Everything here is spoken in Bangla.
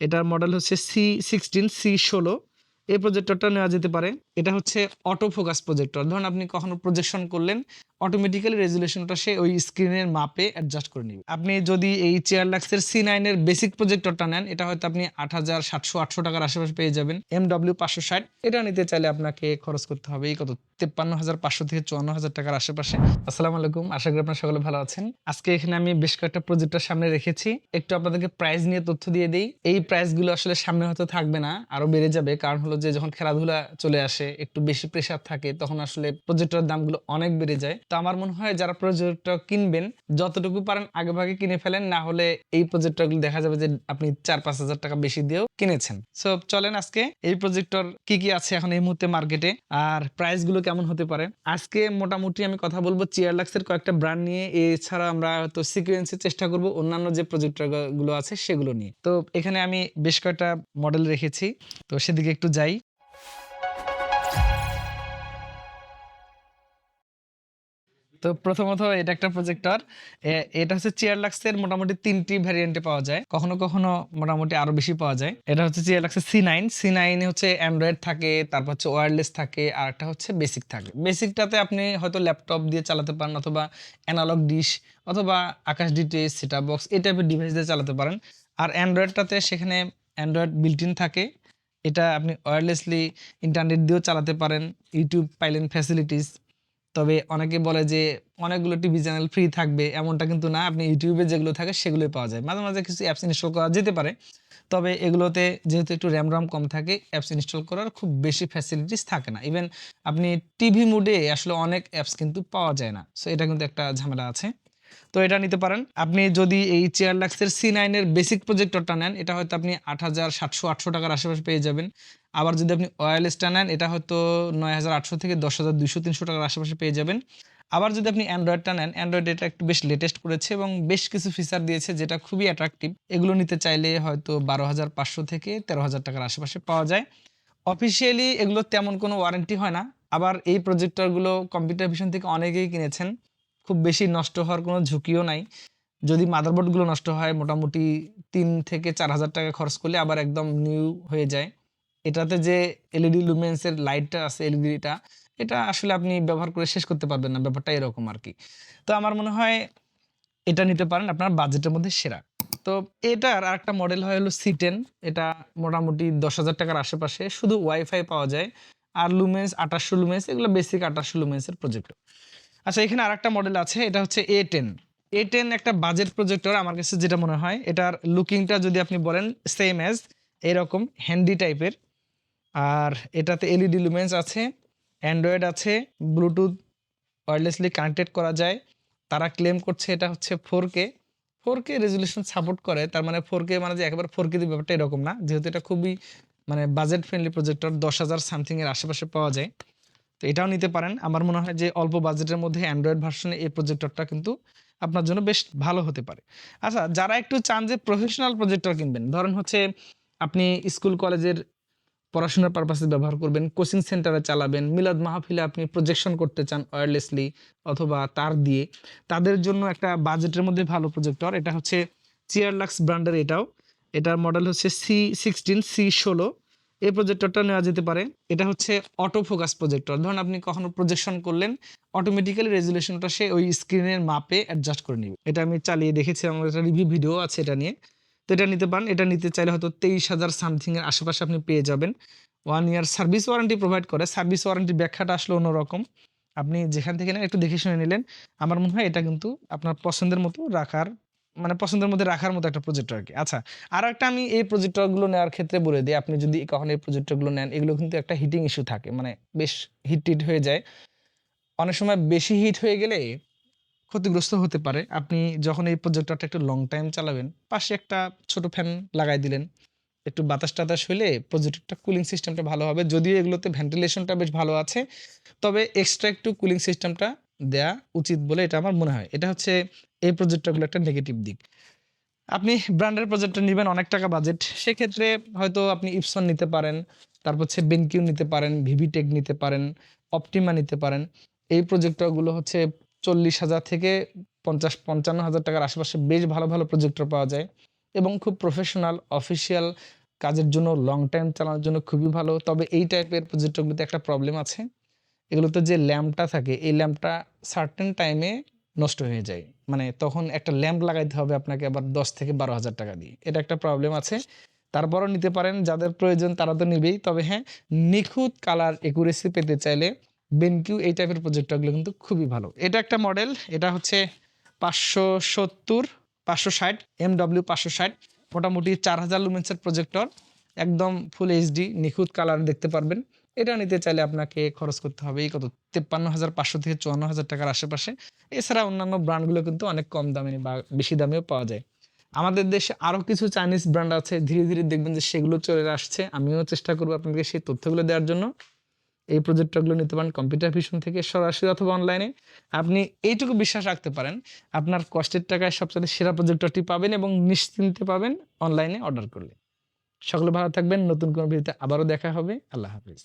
এটার মডেল হচ্ছে C16 C16। এই প্রজেক্টরটা নেওয়া যেতে পারে। এটা হচ্ছে অটো ফোকাস প্রজেক্টর। ধরুন আপনি কখনো প্রজেকশন করলেন, অটোমেটিক্যালি রেজুলেশনটা সে ওই স্ক্রিনের মাপে অ্যাডজাস্ট করে নিবে। আপনি যদি এই চেয়ারলাক্সের C9 এর বেসিক প্রজেক্টরটা নেন, এটা হয়তো আপনি 8,700-800 টাকার আশেপাশে পেয়ে যাবেন। MW560 এটা নিতে চাইলে আপনাকে খরচ করতে হবে এই কত 53,500 থেকে 54,000 টাকার আশেপাশে। আসসালামু আলাইকুম, আশা করি আপনারা সকলে ভালো আছেন। আজকে এখানে আমি বেশ কয়েকটা প্রজেক্টর সামনে রেখেছি। একটু আপনাদেরকে প্রাইস নিয়ে তথ্য দিয়ে দেই। এই প্রাইসগুলো আসলে সামনে হয়তো থাকবে না, আরো বেড়ে যাবে। কারণ হলো যে যখন খেলাধুলা চলে আসে, একটু বেশি প্রেসার থাকে, তখন আসলে প্রজেক্টরের দামগুলো অনেক বেড়ে যায়। তো আমার মনে হয় যারা প্রজেক্টর কিনবেন, যতটুকু পারেন আগেভাগে কিনে ফেলেন, না হলে এই প্রজেক্টরগুলো দেখা যাবে যে আপনি 4-5 হাজার টাকা বেশি দিয়েও কিনেছেন। সো চলেন আজকে এই প্রজেক্টর কি কি আছে এখন এই মুহূর্তে মার্কেটে আর প্রাইসগুলো কেমন হতে পারে। আজকে মোটামুটি আমি কথা বলবো চেয়ারলাক্সের কয়েকটা ব্র্যান্ড নিয়ে, এছাড়া আমরা তো সিকোয়েন্সের চেষ্টা করব অন্যান্য যে প্রজেক্টর গুলো আছে সেগুলো নিয়ে। তো এখানে আমি বেশ কয়েকটা মডেল রেখেছি, তো সেদিকে একটু যাই। তো প্রথমত এটা একটা প্রজেক্টর। এটা হচ্ছে চেয়ারলাক্সের মোটামুটি 3টি ভ্যারিয়েন্টে পাওয়া যায়, কখনো কখনো মোটামুটি আরো বেশি পাওয়া যায়। এটা হচ্ছে চেয়ারলাক্সের C9 হচ্ছে অ্যান্ড্রয়েড থাকে, তারপর হচ্ছে ওয়্যারলেস থাকে, আর একটা হচ্ছে বেসিক থাকে। বেসিকটাতে আপনি হয়তো ল্যাপটপ দিয়ে চালাতে পারেন, অথবা অ্যানালগ ডিশ, অথবা আকাশ ডিটিএইচ, সেটআপ বক্স এই টাইপের ডিভাইস দিয়ে চালাতে পারেন। আর অ্যান্ড্রয়েডটাতে সেখানে অ্যান্ড্রয়েড বিল্ট ইন থাকে। এটা আপনি ওয়্যারলেসলি ইন্টারনেট দিয়েও চালাতে পারেন, ইউটিউব পাইলেন ফ্যাসিলিটিস। তবে অনেকে বলে যে অনেকগুলো টিভি চ্যানেল ফ্রি থাকবে, এমনটা কিন্তু না। আপনি ইউটিউবে যেগুলো থাকে সেগুলোই পাওয়া যায়। মাঝে মাঝে কিছু অ্যাপস ইনস্টল করা যেতে পারে, তবে এগুলোতে যেহেতু একটু র্যাম কম থাকে, অ্যাপস ইনস্টল করার খুব বেশি ফ্যাসিলিটিস থাকে না। ইভেন আপনি টিভি মোডে আসলে অনেক অ্যাপস কিন্তু পাওয়া যায় না। সো এটা কিন্তু একটা ঝামেলা আছে। তো এটা নিতে পারেন। আপনি যদি এই চেয়ারলাক্সের C9 এর বেসিক প্রজেক্টরটা নেন, এটা হয়তো আপনি 8,700-800 টাকার আশেপাশে পেয়ে যাবেন। আবার যদি আপনি ওয়্যারলেসটা নেন, এটা হয়তো 9,800 থেকে 10,200-300 টাকার আশেপাশে পেয়ে যাবেন। আবার যদি আপনি অ্যান্ড্রয়েডটা নেন, অ্যান্ড্রয়েড এটা একটু বেশ লেটেস্ট করেছে এবং বেশ কিছু ফিচার দিয়েছে যেটা খুবই অ্যাট্রাকটিভ। এগুলো নিতে চাইলে হয়তো 12,500 থেকে 13,000 টাকার আশেপাশে পাওয়া যায়। অফিসিয়ালি এগুলো তেমন কোনো ওয়ারেন্টি হয় না। আবার এই প্রজেক্টরগুলো কম্পিউটার ভিশন থেকে অনেকেই কিনেছেন। খুব বেশি নষ্ট হওয়ার কোনো ঝুঁকিও নাই। যদি মাদারবোর্ডগুলো নষ্ট হয়, মোটামুটি ৩ থেকে ৪,০০০ টাকা খরচ করলে আবার একদম নিউ হয়ে যায়। এটাতে যে এলইডি লুমেন্সের লাইটটা আছে, এলইডিটা, এটা আসলে আপনি ব্যবহার করে শেষ করতে পারবেন না। ব্যাপারটা এরকম আরকি। তো আমার মনে হয় এটা নিতে পারেন, আপনার বাজেটের মধ্যে সেরা। তো এটার আরেকটা মডেল হয় হলো C10। এটা মোটামুটি ১০,০০০ টাকার আশেপাশে, শুধু ওয়াইফাই পাওয়া যায়। আর লুমেন্স ২৮০০ লুমেন্স, এগুলো বেসিক ২৮০০ লুমেন্সের প্রজেক্টর। আচ্ছা, এখানে আরেকটা মডেল আছে, এটা হচ্ছে A10 একটা বাজেট প্রজেক্টর। আমার কাছে যেটা মনে হয়, এটার লুকিংটা যদি আপনি বলেন সেম অ্যাজ এরকম হ্যান্ডি টাইপের। আর এটাতে এলইডি লুমেন্স আছে, অ্যান্ড্রয়েড আছে, ব্লুটুথ ওয়্যারলেসলি কানেক্টেড করা যায়। তারা ক্লেম করছে এটা হচ্ছে 4K রেজুলেশন সাপোর্ট করে। তার মানে 4K মানে যে একেবারে 4K দিয়ে ব্যাপারটা এরকম না, যেহেতু এটা খুবই মানে বাজেট ফ্রেন্ডলি প্রজেক্টর, 10,000 সামথিং এর আশেপাশে পাওয়া যায়। তো এটাও নিতে পারেন। আমার মনে হয় যে অল্প বাজেটের মধ্যে অ্যান্ড্রয়েড ভার্সনে এই প্রজেক্টরটা কিন্তু আপনার জন্য বেশ ভালো হতে পারে। আচ্ছা, যারা একটু চান যে প্রফেশনাল প্রজেক্টর কিনবেন, ধরেন হচ্ছে আপনি স্কুল কলেজের পড়াশোনার পারপাসে ব্যবহার করবেন, কোচিং সেন্টারে চালাবেন, মিলাদ মাহফিলে আপনি প্রজেকশন করতে চান ওয়্যারলেসলি অথবা তার দিয়ে, তাদের জন্য একটা বাজেটের মধ্যে ভালো প্রজেক্টর। এটা হচ্ছে চেয়ারলাক্স ব্র্যান্ডের। এটার মডেল হচ্ছে C16 C16। এই প্রজেক্টরটা নেওয়া যেতে পারে। এটা হচ্ছে অটো ফোকাস প্রজেক্টর। ধরুন আপনি কখনো প্রজেকশন করলেন, অটোমেটিক্যালি রেজুলেশনটা সে ওই স্ক্রিনের মাপে অ্যাডজাস্ট করে নিবে। এটা আমি চালিয়ে দেখেছি, আমার একটা রিভিউ ভিডিও আছে এটা নিয়ে। তো এটা নিতে পারেন। এটা নিতে চাইলে হয়তো 23,000 সামথিং এর আশেপাশে আপনি পেয়ে যাবেন। 1 ইয়ার সার্ভিস ওয়ারেন্টি প্রোভাইড করে। সার্ভিস ওয়ারেন্টির ব্যাখ্যাটা আসলে অন্যরকম। আপনি যেখান থেকে নেন একটু দেখে শুনে নিলেন। আমার মনে হয় এটা কিন্তু আপনার পছন্দের মতো রাখার, মানে পছন্দের মধ্যে রাখার মতো একটা প্রজেক্টর আরকি। আচ্ছা, আরেকটা আমি এই প্রজেক্টরগুলো নেওয়ার ক্ষেত্রে বলে দেই। আপনি যদি কখনো এই প্রজেক্টরগুলো নেন, এগুলো কিন্তু একটা হিটিং ইস্যু থাকে। মানে বেশ হিট-টিট হয়ে যায়। অনেক সময় বেশি হিট হয়ে গেলে ক্ষতিগ্রস্ত হতে পারে। আপনি যখন এই প্রজেক্টরটা একটু লং টাইম চালাবেন, পাশে একটা ছোট ফ্যান লাগায় দিলেন। একটু বাতাস-টাতাস হইলে প্রজেক্টরটা কুলিং সিস্টেমটা ভালো হবে। যদিও এগুলোতে ভেন্টিলেশনটা বেশ ভালো আছে, তবে এক্সট্রা একটু কুলিং সিস্টেমটা দেয়া উচিত বলে এটা আমার মনে হয়। এটা হচ্ছে এই প্রজেক্টরগুলোর একটা নেগেটিভ দিক। আপনি ব্র্যান্ডের প্রজেক্টর নিবেন, অনেক টাকা বাজেট। সেক্ষেত্রে হয়তো আপনি ইপসন নিতে পারেন, তারপর হচ্ছে বেনকিউ নিতে পারেন, ভিভিটেক নিতে পারেন, অপটিমা নিতে পারেন। এই প্রজেক্টরগুলো হচ্ছে 40,000 থেকে 50-55,000 টাকার আশেপাশে বেশ ভালো, ভালো প্রজেক্টর পাওয়া যায়। এবং খুব প্রফেশনাল অফিসিয়াল কাজের জন্য লং টাইম চালানোর জন্য খুবই ভালো। তবে এই টাইপের প্রজেক্টরগুলোতে একটা প্রবলেম আছে, এগুলোতে যে ল্যাম্পটা থাকে এই ল্যাম্পটা সার্টেন টাইমে নষ্ট হয়ে যায়, মানে তখন একটা ল্যাম্প লাগাইতে হবে আপনাকে আবার 10 থেকে 12 হাজার টাকা দিয়ে, এটা একটা প্রবলেম আছে। তারপরও নিতে পারেন, যাদের প্রয়োজন তারা তো নিবেই। তবে হ্যাঁ, নিখুঁত কালার একুরেসি পেতে চাইলে বেনকিউ এই টাইপের প্রজেক্টরগুলো কিন্তু খুবই ভালো। এটা একটা মডেল, এটা হচ্ছে 560 MW560, মোটামুটি 4000 লুমেন্সের প্রজেক্টর, একদম ফুল এইচডি নিখুঁত কালার দেখতে পারবেন। এটা নিতে চাইলে আপনাকে খরচ করতে হবে এই কত 53,500 থেকে 54,000 টাকার আশেপাশে। এছাড়া অন্যান্য ব্র্যান্ডগুলো কিন্তু অনেক কম দামে বা বেশি দামেও পাওয়া যায়। আমাদের দেশে আরও কিছু চাইনিজ ব্র্যান্ড আছে, ধীরে ধীরে দেখবেন যে সেগুলো চলে আসছে। আমিও চেষ্টা করবো আপনাদেরকে সেই তথ্যগুলো দেওয়ার জন্য। এই প্রজেক্টরগুলো নিতে পারেন কম্পিউটার ভিশন থেকে সরাসরি অথবা অনলাইনে। আপনি এইটুকু বিশ্বাস রাখতে পারেন আপনার কষ্টের টাকায় সবচেয়ে সেরা প্রজেক্টরটি পাবেন এবং নিশ্চিন্তে পাবেন অনলাইনে অর্ডার করলে। সকলে ভালো থাকবেন, নতুন কোনো ভিডিওতে আবারও দেখা হবে। আল্লাহ হাফিজ।